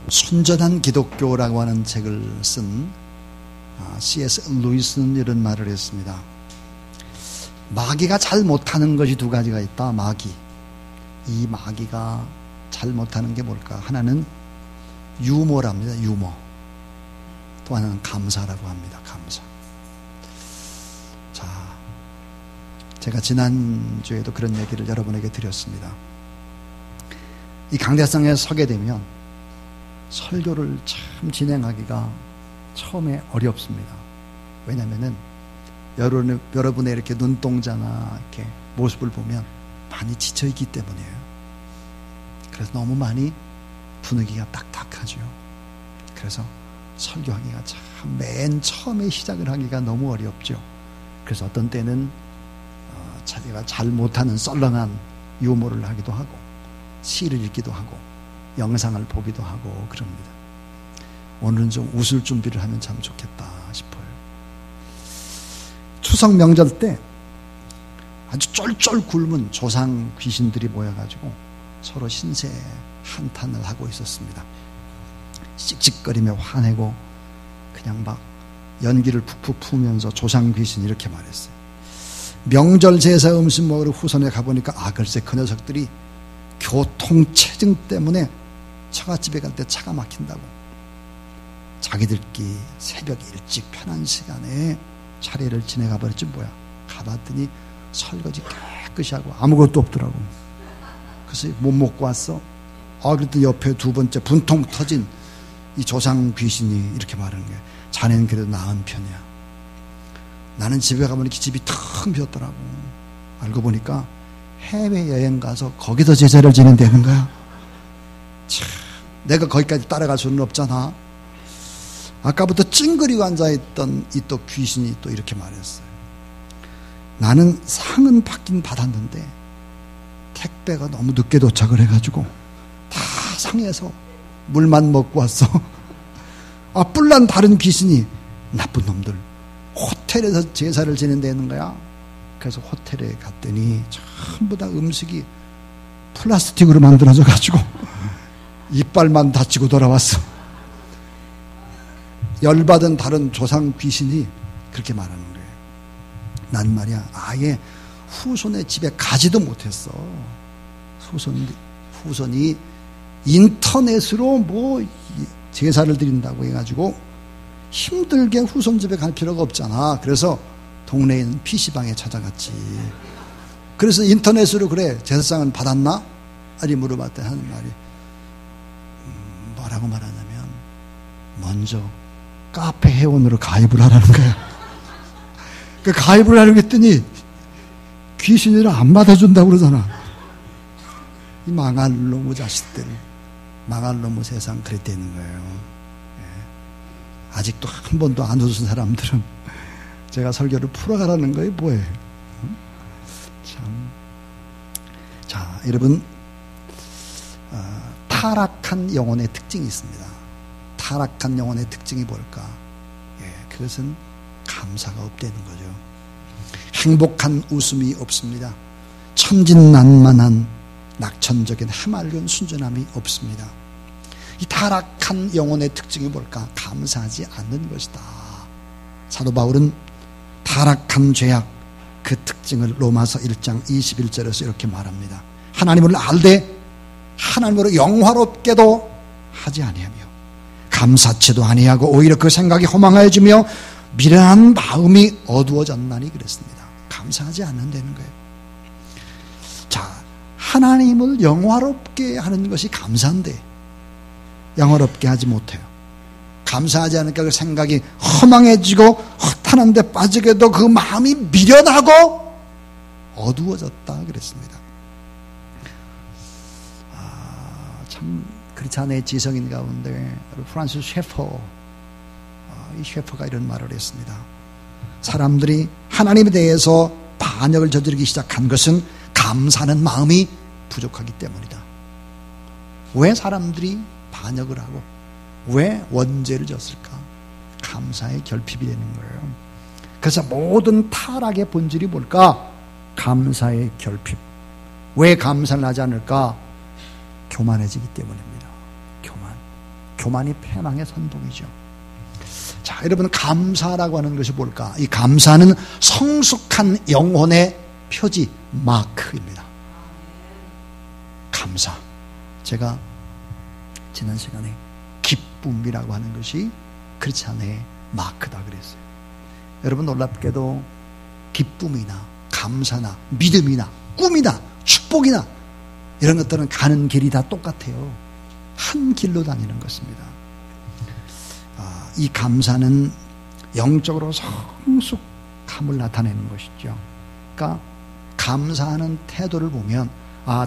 순전한 기독교라고 하는 책을 쓴 C.S. 루이스는 이런 말을 했습니다. 마귀가 잘 못하는 것이 두 가지가 있다. 이 마귀가 잘 못하는 게 뭘까? 하나는 유머랍니다. 유머. 또 하나는 감사라고 합니다. 감사. 자, 제가 지난주에도 그런 얘기를 여러분에게 드렸습니다. 이 강대상에 서게 되면 설교를 참 진행하기가 처음에 어렵습니다. 왜냐하면은 여러분의 이렇게 눈동자나 이렇게 모습을 보면 많이 지쳐있기 때문이에요. 그래서 너무 많이 분위기가 딱딱하죠. 그래서 설교하기가 참 맨 처음에 시작을 하기가 너무 어렵죠. 그래서 어떤 때는 자기가 잘 못하는 썰렁한 유머를 하기도 하고 시를 읽기도 하고 영상을 보기도 하고 그럽니다. 오늘은 좀 웃을 준비를 하면 참 좋겠다 싶어요. 추석 명절 때 아주 쫄쫄 굶은 조상 귀신들이 모여가지고 서로 신세 한탄을 하고 있었습니다. 씩씩거리며 화내고 그냥 막 연기를 푹푹 풀면서 조상 귀신이 이렇게 말했어요. 명절 제사 음식 먹으러 후선에 가보니까 글쎄 그 녀석들이 교통체증 때문에 처갓집에 갈 때 차가 막힌다고 자기들끼리 새벽 일찍 편한 시간에 차례를 지내가 버렸지 뭐야. 가봤더니 설거지 깨끗이 하고 아무것도 없더라고. 그래서 못 먹고 왔어. 그랬더니 옆에 두 번째 분통 터진 이 조상 귀신이 이렇게 말하는 거야. 자네는 그래도 나은 편이야. 나는 집에 가면 이렇게 집이 텅 비었더라고. 알고 보니까 해외여행 가서 거기서 제사를 지낸다는 거야. 참, 내가 거기까지 따라갈 수는 없잖아. 아까부터 찡그리고 앉아있던 이 또 귀신이 또 이렇게 말했어요. 나는 상은 받긴 받았는데 택배가 너무 늦게 도착을 해가지고 다 상해서 물만 먹고 왔어. 뿔난 다른 귀신이 나쁜 놈들 호텔에서 제사를 지낸다는 거야. 그래서 호텔에 갔더니 전부 다 음식이 플라스틱으로 만들어져 가지고 이빨만 다치고 돌아왔어. 열받은 다른 조상 귀신이 그렇게 말하는 거예요. 난 말이야 아예 후손의 집에 가지도 못했어. 후손이 인터넷으로 뭐 제사를 드린다고 해가지고 힘들게 후손 집에 갈 필요가 없잖아. 그래서 동네에 있는 PC방에 찾아갔지. 그래서 인터넷으로 그래 제사상은 받았나? 아니 물어봤더니 하는 말이 뭐라고 말하냐면 먼저 카페 회원으로 가입을 하라는 거야. 그 가입을 하려고 했더니 귀신이라 안 받아준다고 그러잖아. 이 망할 놈의 자식들, 망할 놈의 세상 그랬다는 거예요. 아직도 한 번도 안 웃은 사람들은 제가 설교를 풀어가라는 거예요. 뭐예요? 참. 자, 여러분, 타락한 영혼의 특징이 있습니다. 타락한 영혼의 특징이 뭘까? 그것은 감사가 없다는 거죠. 행복한 웃음이 없습니다. 천진난만한 낙천적인 해맑은 순전함이 없습니다. 이 타락한 영혼의 특징이 뭘까? 감사하지 않는 것이다. 사도 바울은 타락한 죄악 그 특징을 로마서 1장 21절에서 이렇게 말합니다. 하나님을 알되 하나님으로 영화롭게도 하지 아니하며 감사치도 아니하고 오히려 그 생각이 허망해지며 미련한 마음이 어두워졌나니 그랬습니다. 감사하지 않는다는 거예요. 자, 하나님을 영화롭게 하는 것이 감사인데 영화롭게 하지 못해요. 감사하지 않으니까 그 생각이 허망해지고 허탄한 데 빠지게 도 그 마음이 미련하고 어두워졌다 그랬습니다. 참 크리스찬의 지성인 가운데 프란시스 셰퍼, 이 셰퍼가 이런 말을 했습니다. 사람들이 하나님에 대해서 반역을 저지르기 시작한 것은 감사하는 마음이 부족하기 때문이다. 왜 사람들이 반역을 하고 왜 원죄를 졌을까? 감사의 결핍이 되는 거예요. 그래서 모든 타락의 본질이 뭘까? 감사의 결핍. 왜 감사를 하지 않을까? 교만해지기 때문입니다. 교만이 패망의 선봉이죠. 자, 여러분, 감사라고 하는 것이 뭘까? 이 감사는 성숙한 영혼의 표지, 마크입니다. 감사. 제가 지난 시간에 기쁨이라고 하는 것이 크리스찬의 마크다 그랬어요. 여러분, 놀랍게도 기쁨이나 감사나 믿음이나 꿈이나 축복이나 이런 것들은 가는 길이 다 똑같아요. 한 길로 다니는 것입니다. 이 감사는 영적으로 성숙함을 나타내는 것이죠. 그러니까 감사하는 태도를 보면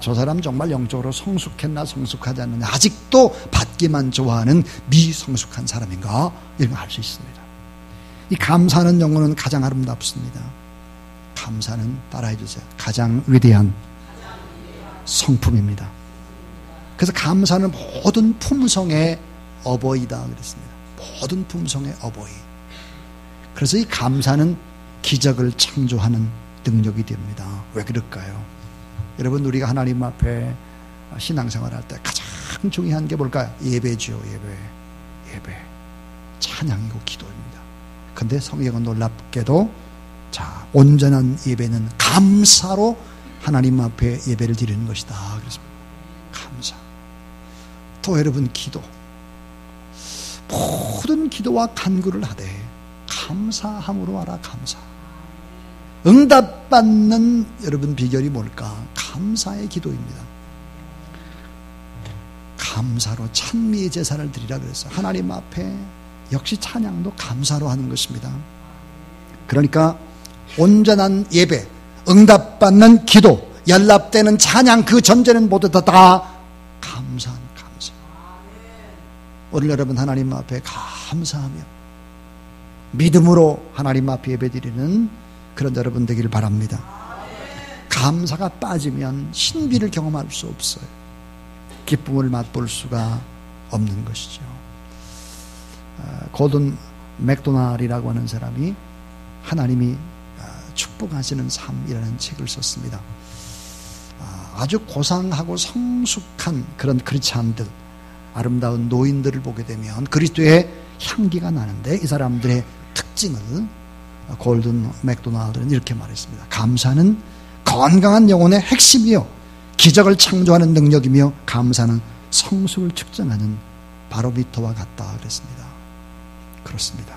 저 사람 정말 영적으로 성숙했나 성숙하지 않느냐, 아직도 받기만 좋아하는 미성숙한 사람인가, 이런 걸 알 수 있습니다. 이 감사하는 영혼은 가장 아름답습니다. 감사는, 따라해 주세요, 가장 위대한 성품입니다. 그래서 감사는 모든 품성의 어버이다 그랬습니다. 모든 품성의 어버이. 그래서 이 감사는 기적을 창조하는 능력이 됩니다. 왜 그럴까요? 여러분, 우리가 하나님 앞에 신앙생활 할 때 가장 중요한 게 뭘까요? 예배죠. 예배. 찬양이고 기도입니다. 근데 성경은 놀랍게도 온전한 예배는 감사로 하나님 앞에 예배를 드리는 것이다 그랬습니다. 감사. 또 여러분, 기도. 모든 기도와 간구를 하되 감사함으로 하라. 감사. 응답받는 여러분 비결이 뭘까? 감사의 기도입니다. 감사로 찬미의 제사를 드리라 그랬어요. 하나님 앞에 역시 찬양도 감사로 하는 것입니다. 그러니까 온전한 예배, 응답받는 기도, 연락되는 찬양, 그 전제는 모두 다 감사. 오늘 여러분, 하나님 앞에 감사하며 믿음으로 하나님 앞에 예배드리는 그런 여러분 되기를 바랍니다. 감사가 빠지면 신비를 경험할 수 없어요. 기쁨을 맛볼 수가 없는 것이죠. 고든 맥도날이라고 하는 사람이 하나님이 축복하시는 삶이라는 책을 썼습니다. 아주 고상하고 성숙한 그런 크리스찬들, 아름다운 노인들을 보게 되면 그리스도의 향기가 나는데, 이 사람들의 특징을 골든 맥도날드는 이렇게 말했습니다. 감사는 건강한 영혼의 핵심이요, 기적을 창조하는 능력이며, 감사는 성숙을 측정하는 바로미터와 같다 그랬습니다. 그렇습니다.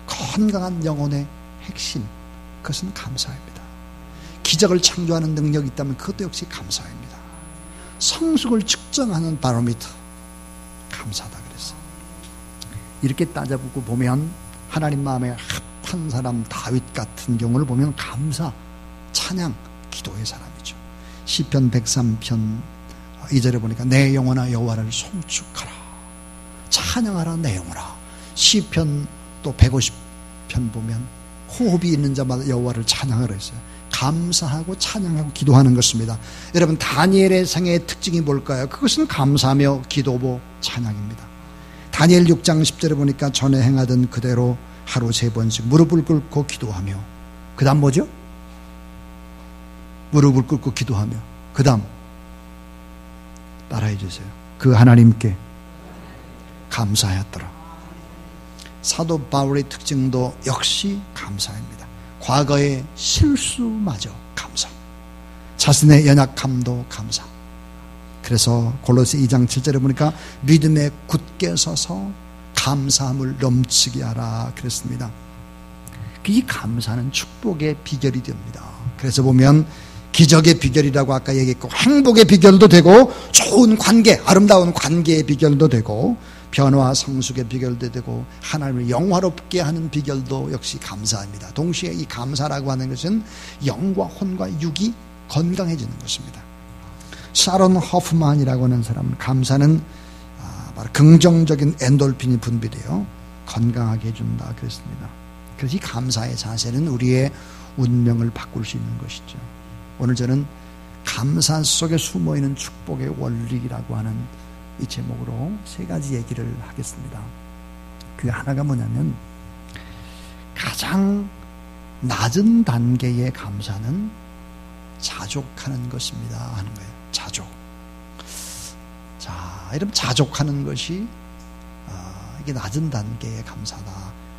건강한 영혼의 핵심, 그것은 감사입니다. 기적을 창조하는 능력이 있다면 그것도 역시 감사입니다. 성숙을 측정하는 바로미터, 감사다 그랬어요. 이렇게 따져보고 보면 하나님 마음에 합한 사람 다윗 같은 경우를 보면 감사, 찬양, 기도의 사람이죠. 시편 103편 2절에 보니까 내 영혼아 여호와를 송축하라, 찬양하라 내 영혼아. 시편 또 150편 보면 호흡이 있는 자마다 여호와를 찬양하라 했어요. 감사하고 찬양하고 기도하는 것입니다. 여러분, 다니엘의 생애의 특징이 뭘까요? 그것은 감사하며 기도고 찬양입니다. 다니엘 6장 10절에 보니까 전에 행하던 그대로 하루 3번씩 무릎을 꿇고 기도하며, 그 다음 뭐죠? 무릎을 꿇고 기도하며, 그 다음 따라해 주세요. 그 하나님께 감사하였더라. 사도 바울의 특징도 역시 감사입니다. 과거의 실수마저 감사, 자신의 연약함도 감사. 그래서 골로새 2장 7절에 보니까 믿음에 굳게 서서 감사함을 넘치게 하라 그랬습니다. 이 감사는 축복의 비결이 됩니다. 그래서 보면 기적의 비결이라고 아까 얘기했고, 행복의 비결도 되고, 좋은 관계, 아름다운 관계의 비결도 되고, 변화 성숙의 비결도 되고, 하나님을 영화롭게 하는 비결도 역시 감사입니다. 동시에 이 감사라고 하는 것은 영과 혼과 육이 건강해지는 것입니다. 샤론 허프만이라고 하는 사람은 감사는 바로 긍정적인 엔돌핀이 분비되어 건강하게 해준다 그랬습니다. 그래서 이 감사의 자세는 우리의 운명을 바꿀 수 있는 것이죠. 오늘 저는 감사 속에 숨어있는 축복의 원리라고 하는 이 제목으로 3가지 얘기를 하겠습니다. 그 하나가 뭐냐면, 가장 낮은 단계의 감사는 자족하는 것입니다 하는 거예요. 자족. 자, 여러분, 자족하는 것이 아주 낮은 단계의 감사다.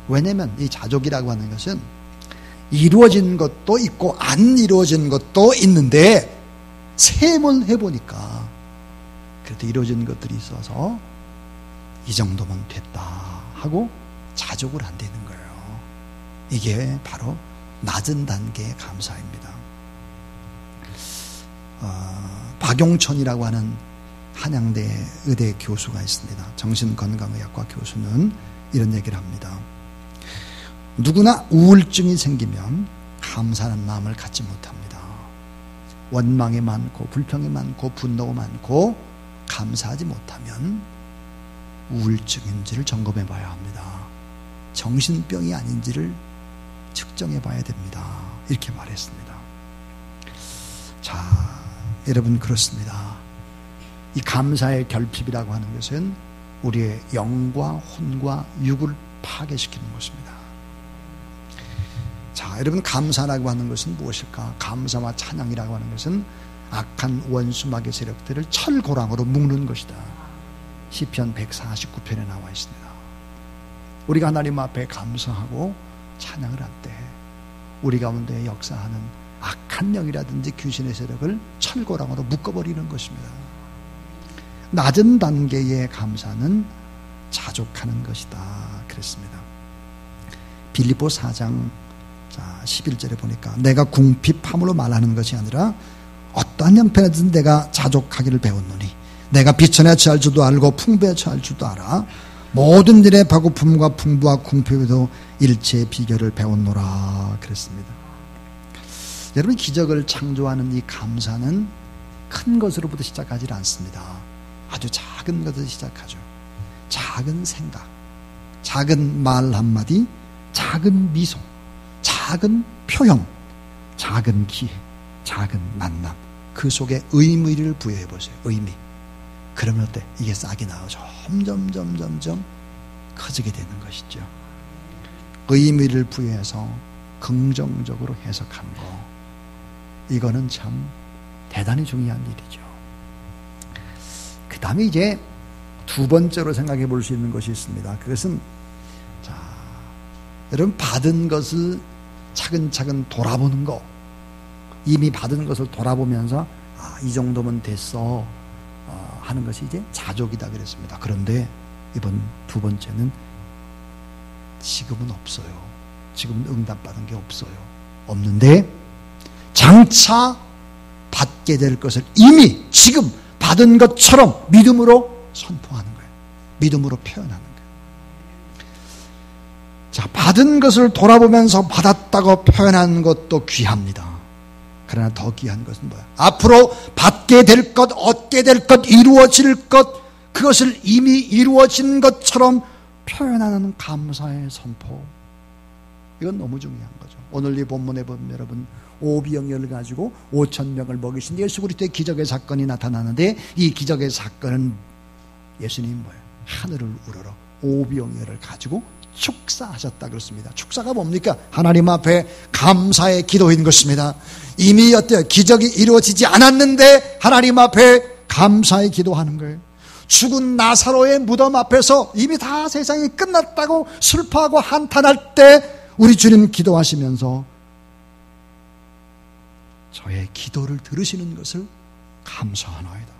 왜냐하면 이 자족이라고 하는 것은 이루어진 것도 있고 안 이루어진 것도 있는데 셈을 해보니까 그래도 이루어진 것들이 있어서 이 정도면 됐다 하고 자족을 안 되는 거예요. 이게 바로 낮은 단계의 감사입니다. 박용천이라고 하는 한양대 의대 교수가 있습니다. 정신건강의학과 교수는 이런 얘기를 합니다. 누구나 우울증이 생기면 감사하는 마음을 갖지 못합니다. 원망이 많고 불평이 많고 분노가 많고 감사하지 못하면 우울증인지를 점검해 봐야 합니다. 정신병이 아닌지를 측정해 봐야 됩니다. 이렇게 말했습니다. 자, 여러분 그렇습니다. 이 감사의 결핍이라고 하는 것은 우리의 영과 혼과 육을 파괴시키는 것입니다. 자, 여러분 감사라고 하는 것은 무엇일까? 감사와 찬양이라고 하는 것은 악한 원수마귀 세력들을 철고랑으로 묶는 것이다. 시편 149편에 나와 있습니다. 우리가 하나님 앞에 감사하고 찬양을 할 때 우리 가운데 역사하는 악한 영이라든지 귀신의 세력을 철고랑으로 묶어버리는 것입니다. 낮은 단계의 감사는 자족하는 것이다 그랬습니다. 빌립보 4장 11절에 보니까 내가 궁핍함으로 말하는 것이 아니라 어떠한 형편에든 내가 자족하기를 배웠노니 내가 비천에 처할 줄도 알고 풍부에 처할 줄도 알아 모든 일에 배고픔과 풍부와 궁핍에도 일체의 비결을 배웠노라 그랬습니다. 여러분 기적을 창조하는 이 감사는 큰 것으로부터 시작하지 않습니다. 아주 작은 것에서 시작하죠. 작은 생각, 작은 말 한마디, 작은 미소, 작은 표현, 작은 기회, 작은 만남, 그 속에 의미를 부여해 보세요. 의미. 그러면 어때? 이게 싹이 나고 점점 커지게 되는 것이죠. 의미를 부여해서 긍정적으로 해석하는 거, 이거는 참 대단히 중요한 일이죠. 그 다음에 이제 두 번째로 생각해 볼 수 있는 것이 있습니다. 그것은 자, 여러분 받은 것을 차근차근 돌아보는 거, 이미 받은 것을 돌아보면서 이 정도면 됐어 하는 것이 이제 자족이다 그랬습니다. 그런데 이번 두 번째는 지금은 없어요. 지금 응답받은 게 없어요. 없는데 장차 받게 될 것을 이미 지금 받은 것처럼 믿음으로 선포하는 거예요. 믿음으로 표현하는 거예요. 자, 받은 것을 돌아보면서 받았다고 표현하는 것도 귀합니다. 그러나 더 귀한 것은 뭐야? 앞으로 받게 될 것, 얻게 될 것, 이루어질 것, 그것을 이미 이루어진 것처럼 표현하는 감사의 선포. 이건 너무 중요한 거죠. 오늘 이 본문에 보면 여러분 오병이어를 가지고 5,000명을 먹이신 예수 그리스도의 기적의 사건이 나타나는데 이 기적의 사건은 예수님이 뭐예요? 하늘을 우러러 오병이어를 가지고 축사하셨다 그렇습니다. 축사가 뭡니까? 하나님 앞에 감사의 기도인 것입니다. 이미 어때요? 기적이 이루어지지 않았는데 하나님 앞에 감사의 기도하는 거예요. 죽은 나사로의 무덤 앞에서 이미 다 세상이 끝났다고 슬퍼하고 한탄할 때 우리 주님 기도하시면서 저의 기도를 들으시는 것을 감사하나이다.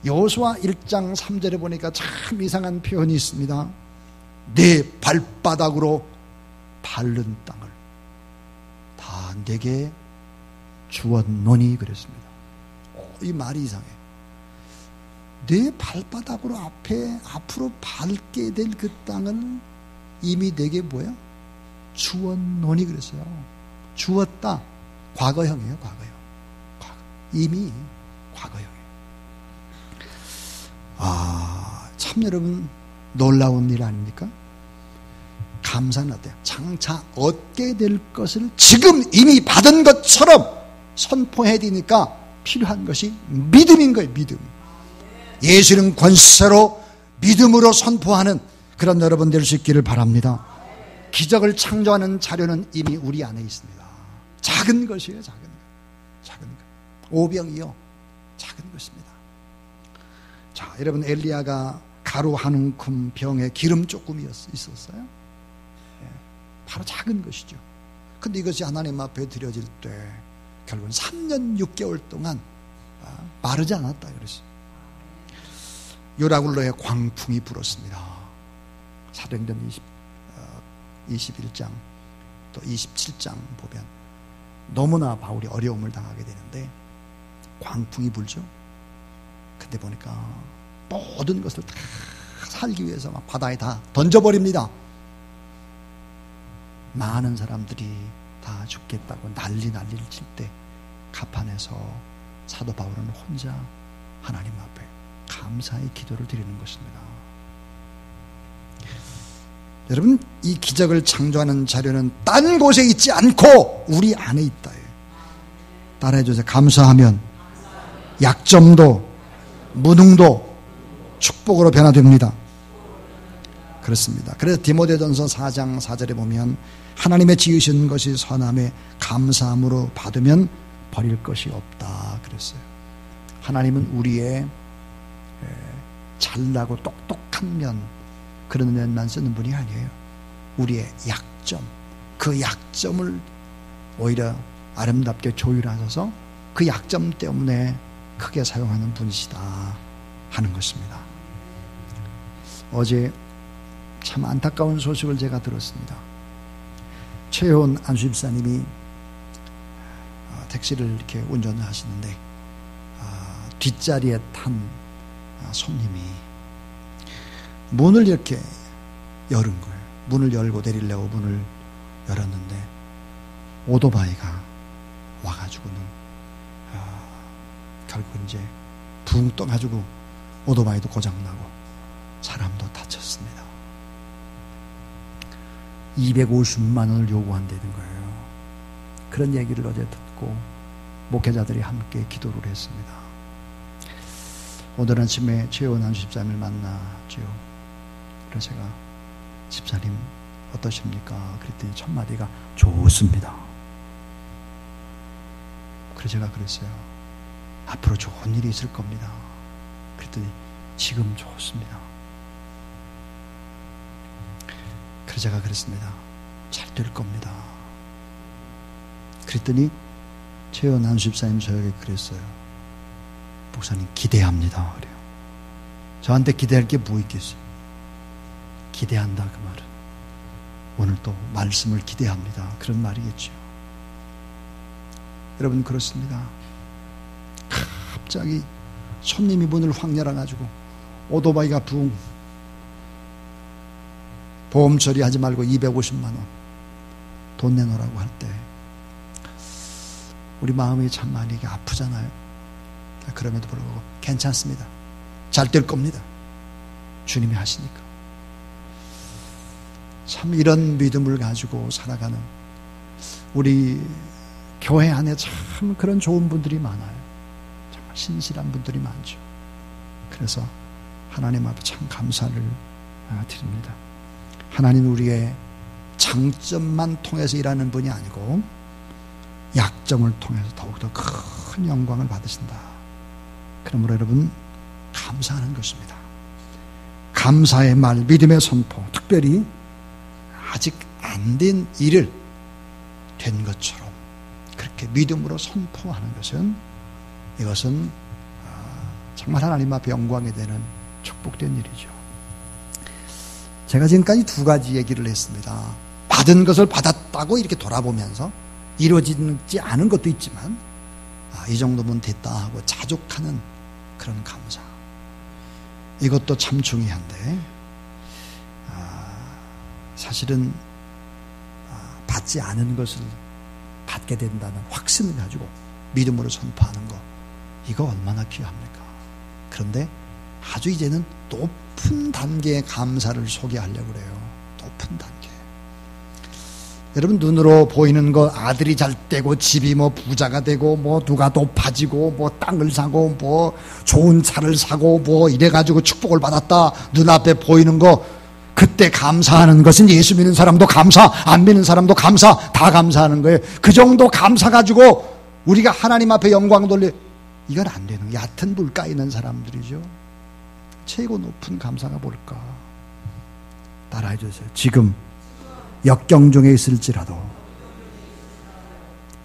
여호수아 1장 3절에 보니까 참 이상한 표현이 있습니다. 내 발바닥으로 밟는 땅을 다 내게 주었노니 그랬습니다. 이 말이 이상해. 내 발바닥으로 앞으로 밟게 될 그 땅을 이미 내게 뭐야? 주었노니 그랬어요. 주었다. 과거형이에요. 과거형. 이미 과거형이에요. 참 여러분 놀라운 일 아닙니까? 감사는 어때요? 장차 얻게 될 것을 지금 이미 받은 것처럼 선포해야 되니까 필요한 것이 믿음인 거예요. 믿음. 예수는 권세로 믿음으로 선포하는 그런 여러분 될 수 있기를 바랍니다. 기적을 창조하는 자료는 이미 우리 안에 있습니다. 작은 것이에요. 작은 것. 오병이요. 작은 것입니다. 자, 여러분 엘리야가 가루 한 움큼 병에 기름 조금 있었어요. 바로 작은 것이죠. 근데 이것이 하나님 앞에 드려질 때 결국은 3년 6개월 동안 마르지 않았다 그랬어요. 요라굴로에 광풍이 불었습니다. 사도행전 21장 또 27장 보면 너무나 바울이 어려움을 당하게 되는데 광풍이 불죠. 근데 보니까 모든 것을 다 살기 위해서 막 바다에 다 던져버립니다. 많은 사람들이 다 죽겠다고 난리를 칠 때 가판에서 사도 바울은 혼자 하나님 앞에 감사의 기도를 드리는 것입니다. 여러분, 이 기적을 창조하는 자료는 딴 곳에 있지 않고 우리 안에 있다. 따라해 주세요. 감사하면 약점도 무능도 축복으로 변화됩니다. 그렇습니다. 그래서 디모데전서 4장 4절에 보면 하나님의 지으신 것이 선함에 감사함으로 받으면 버릴 것이 없다 그랬어요. 하나님은 우리의 잘나고 똑똑한 면 그런 면만 쓰는 분이 아니에요. 우리의 약점, 그 약점을 오히려 아름답게 조율하셔서 그 약점 때문에 크게 사용하는 분이시다 하는 것입니다. 어제 참 안타까운 소식을 제가 들었습니다. 최효원 안수집사님이 택시를 이렇게 운전을 하시는데 뒷자리에 탄 손님이 문을 이렇게 열은 거예요. 문을 열고 내리려고 문을 열었는데 오토바이가 와가지고는 결국 이제 붕 떠가지고 오토바이도 고장나고 사람도 다쳤습니다. 250만 원을 요구한다는 거예요. 그런 얘기를 어제 듣고 목회자들이 함께 기도를 했습니다. 오늘 아침에 최원 안수 집사님을 만나죠. 그래서 제가 집사님 어떠십니까? 그랬더니 첫 마디가 좋습니다. 그래서 제가 그랬어요. 앞으로 좋은 일이 있을 겁니다. 그랬더니 지금 좋습니다. 그래서 제가 그랬습니다. 잘 될 겁니다. 그랬더니 최원 안수 집사님 저에게 그랬어요. 목사님 기대합니다. 그래요. 저한테 기대할 게 뭐 있겠어요? 기대한다 그 말은 오늘 또 말씀을 기대합니다. 그런 말이겠죠. 여러분 그렇습니다. 갑자기 손님이 문을 확 열어가지고 오토바이가 붕 보험 처리하지 말고 250만 원 돈 내놓으라고 할 때 우리 마음이 참 많이 아프잖아요. 그럼에도 불구하고 괜찮습니다. 잘 될 겁니다. 주님이 하시니까. 참 이런 믿음을 가지고 살아가는 우리 교회 안에 참 그런 좋은 분들이 많아요. 정말 신실한 분들이 많죠. 그래서 하나님 앞에 참 감사를 드립니다. 하나님 우리의 장점만 통해서 일하는 분이 아니고 약점을 통해서 더욱더 큰 영광을 받으신다. 그러므로 여러분 감사하는 것입니다. 감사의 말, 믿음의 선포, 특별히 아직 안 된 일을 된 것처럼 그렇게 믿음으로 선포하는 것은 이것은 정말 하나님 앞에 영광이 되는 축복된 일이죠. 제가 지금까지 두 가지 얘기를 했습니다. 받은 것을 받았다고 이렇게 돌아보면서 이루어지지 않은 것도 있지만 이 정도면 됐다 하고 자족하는 그런 감사. 이것도 참 중요한데 사실은 받지 않은 것을 받게 된다는 확신을 가지고 믿음으로 선포하는 거 이거 얼마나 귀합니까? 그런데 아주 이제는 높은 단계의 감사를 소개하려고 그래요. 높은 단계. 여러분 눈으로 보이는 거 아들이 잘 되고 집이 뭐 부자가 되고 뭐 누가 높아지고 뭐 땅을 사고 뭐 좋은 차를 사고 뭐 이래가지고 축복을 받았다 눈앞에 보이는 거 그때 감사하는 것은 예수 믿는 사람도 감사 안 믿는 사람도 감사 다 감사하는 거예요. 그 정도 감사 가지고 우리가 하나님 앞에 영광 돌려 이건 안 되는 얕은 물가에 있는 사람들이죠. 최고 높은 감사가 뭘까? 따라해 주세요. 지금 역경 중에 있을지라도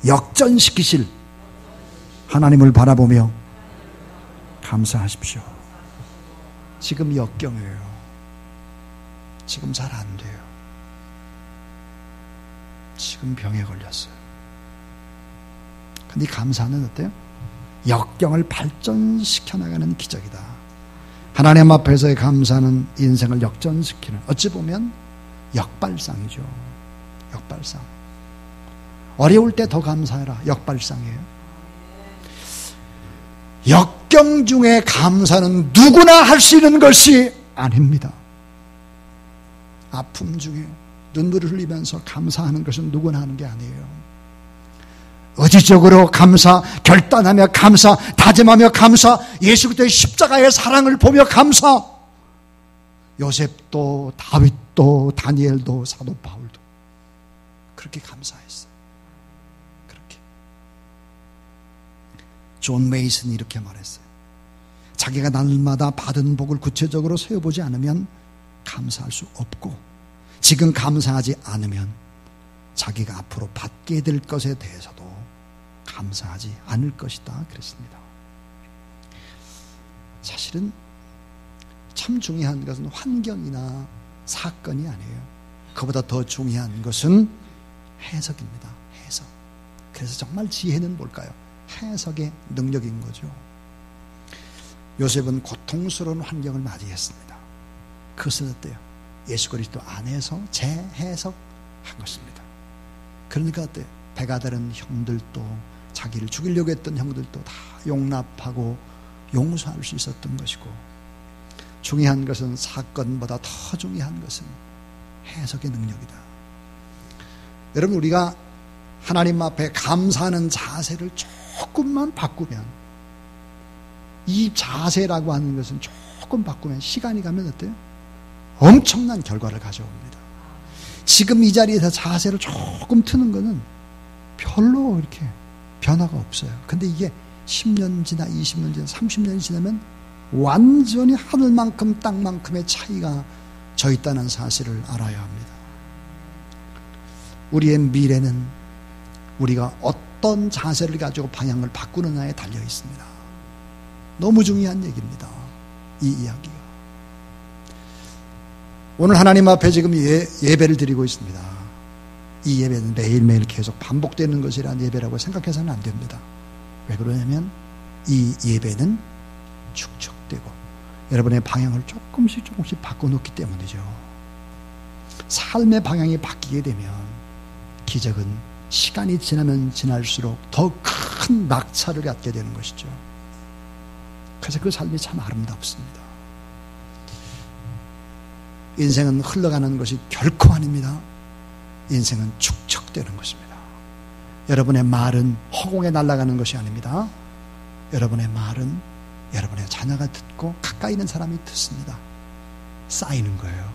역전시키실 하나님을 바라보며 감사하십시오. 지금 역경이에요. 지금 잘 안 돼요. 지금 병에 걸렸어요. 근데 이 감사는 어때요? 역경을 발전시켜 나가는 기적이다. 하나님 앞에서의 감사는 인생을 역전시키는, 어찌 보면 역발상이죠. 역발상. 어려울 때 더 감사해라. 역발상이에요. 역경 중에 감사는 누구나 할 수 있는 것이 아닙니다. 아픔 중에 눈물을 흘리면서 감사하는 것은 누구나 하는 게 아니에요. 의지적으로 감사, 결단하며 감사, 다짐하며 감사, 예수 그리스도의 십자가의 사랑을 보며 감사. 요셉도 다윗도 다니엘도 사도 바울도 그렇게 감사했어요. 그렇게. 존 메이슨이 이렇게 말했어요. 자기가 날마다 받은 복을 구체적으로 세어보지 않으면 감사할 수 없고, 지금 감사하지 않으면 자기가 앞으로 받게 될 것에 대해서도 감사하지 않을 것이다 그랬습니다. 사실은 참 중요한 것은 환경이나 사건이 아니에요. 그보다 더 중요한 것은 해석입니다. 해석. 그래서 정말 지혜는 뭘까요? 해석의 능력인 거죠. 요셉은 고통스러운 환경을 맞이했습니다. 그것은 어때요? 예수 그리스도 안에서 재해석한 것입니다. 그러니까 어때요? 배가 다른 형들도, 자기를 죽이려고 했던 형들도 다 용납하고 용서할 수 있었던 것이고, 중요한 것은, 사건보다 더 중요한 것은 해석의 능력이다. 여러분, 우리가 하나님 앞에 감사하는 자세를 조금만 바꾸면, 이 자세라고 하는 것은 조금 바꾸면 시간이 가면 어때요? 엄청난 결과를 가져옵니다. 지금 이 자리에서 자세를 조금 트는 것은 별로 이렇게 변화가 없어요. 근데 이게 10년 지나 20년 지나 30년이 지나면 완전히 하늘만큼 땅만큼의 차이가 져 있다는 사실을 알아야 합니다. 우리의 미래는 우리가 어떤 자세를 가지고 방향을 바꾸느냐에 달려 있습니다. 너무 중요한 얘기입니다. 이 이야기가. 오늘 하나님 앞에 지금 예배를 드리고 있습니다. 이 예배는 매일매일 계속 반복되는 것이란 예배라고 생각해서는 안 됩니다. 왜 그러냐면 이 예배는 축적되고 여러분의 방향을 조금씩 바꿔놓기 때문이죠. 삶의 방향이 바뀌게 되면 기적은 시간이 지나면 지날수록 더 큰 낙차를 갖게 되는 것이죠. 그래서 그 삶이 참 아름답습니다. 인생은 흘러가는 것이 결코 아닙니다. 인생은 축적되는 것입니다. 여러분의 말은 허공에 날아가는 것이 아닙니다. 여러분의 말은 여러분의 자녀가 듣고 가까이 있는 사람이 듣습니다. 쌓이는 거예요.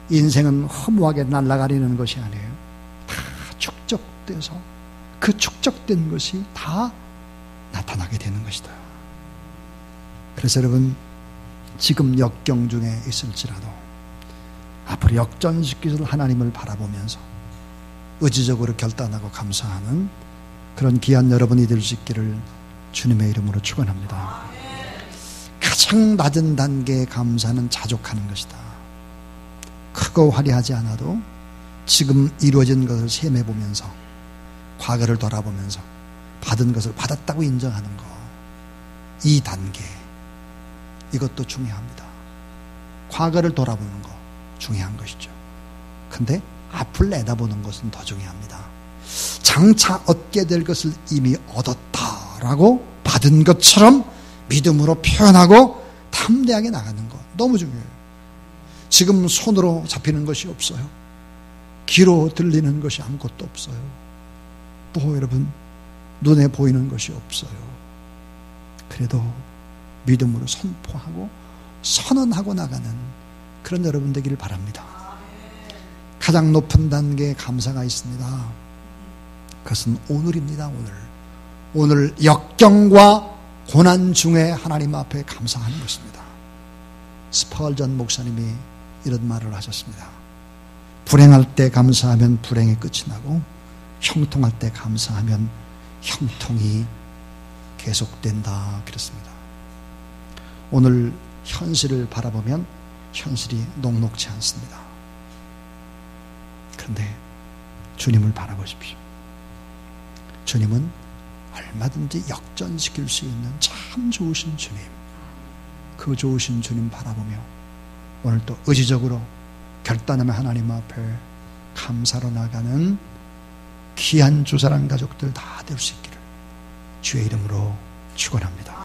인생은 허무하게 날아가려는 것이 아니에요. 다 축적돼서 그 축적된 것이 다 나타나게 되는 것이다. 그래서 여러분, 지금 역경 중에 있을지라도 앞으로 역전시키실 하나님을 바라보면서 의지적으로 결단하고 감사하는 그런 귀한 여러분이 될 수 있기를 주님의 이름으로 축원합니다. 가장 낮은 단계의 감사는 자족하는 것이다. 크고 화려하지 않아도 지금 이루어진 것을 셈해보면서, 과거를 돌아보면서 받은 것을 받았다고 인정하는 것, 이 단계, 이것도 중요합니다. 과거를 돌아보는 것 중요한 것이죠. 근데 앞을 내다보는 것은 더 중요합니다. 장차 얻게 될 것을 이미 얻었다라고 받은 것처럼 믿음으로 표현하고 담대하게 나가는 것 너무 중요해요. 지금 손으로 잡히는 것이 없어요. 귀로 들리는 것이 아무것도 없어요. 또 여러분, 눈에 보이는 것이 없어요. 그래도 믿음으로 선포하고 선언하고 나가는 그런 여러분 되기를 바랍니다. 가장 높은 단계의 감사가 있습니다. 그것은 오늘입니다. 오늘 역경과 고난 중에 하나님 앞에 감사하는 것입니다. 스펄전 목사님이 이런 말을 하셨습니다. 불행할 때 감사하면 불행의 끝이 나고 형통할 때 감사하면 형통이 계속된다 그랬습니다. 오늘 현실을 바라보면 현실이 녹록지 않습니다. 그런데 주님을 바라보십시오. 주님은 얼마든지 역전시킬 수 있는 참 좋으신 주님, 그 좋으신 주님 바라보며 오늘 또 의지적으로 결단하며 하나님 앞에 감사로 나가는 귀한 주사랑 가족들 다 될 수 있기를 주의 이름으로 축원합니다.